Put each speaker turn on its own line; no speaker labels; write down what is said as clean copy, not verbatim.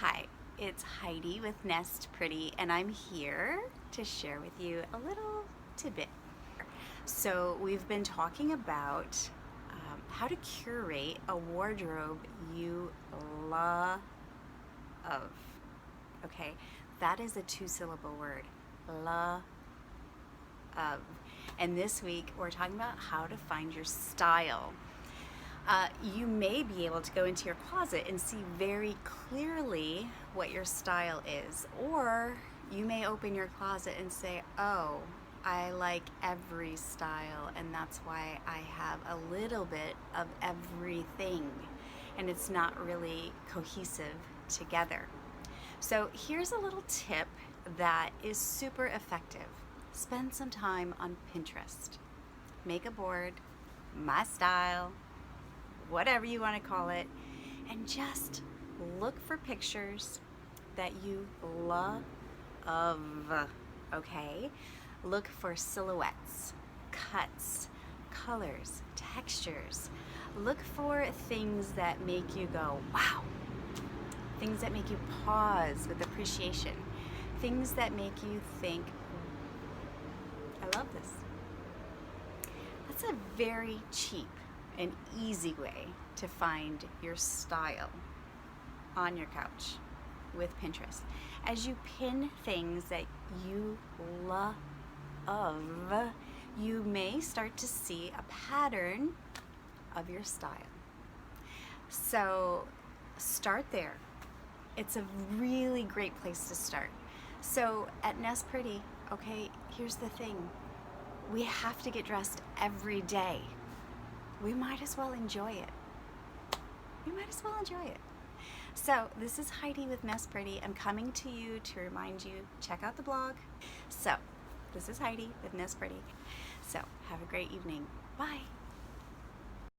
Hi, it's Heidi with Nest Pretty, and I'm here to share with you a little tidbit. So, we've been talking about how to curate a wardrobe you love. Okay, that is a two-syllable word. Love. And this week, we're talking about how to find your style. You may be able to go into your closet and see very clearly what your style is, or you may open your closet and say, oh, I like every style, and that's why I have a little bit of everything, and it's not really cohesive together. So here's a little tip that is super effective. Spend some time on Pinterest. Make a board, my style, whatever you want to call it, and just look for pictures that you love, okay? Look for silhouettes, cuts, colors, textures. Look for things that make you go, wow. Things that make you pause with appreciation. Things that make you think, I love this. That's a very cheap an easy way to find your style on your couch with Pinterest. As you pin things that you love, you may start to see a pattern of your style. So start there. It's a really great place to start. So at Nest Pretty, okay, here's the thing. We have to get dressed every day. We might as well enjoy it. So this is Heidi with Nest Pretty. I'm coming to you to remind you, check out the blog. So this is Heidi with Nest Pretty. So have a great evening. Bye.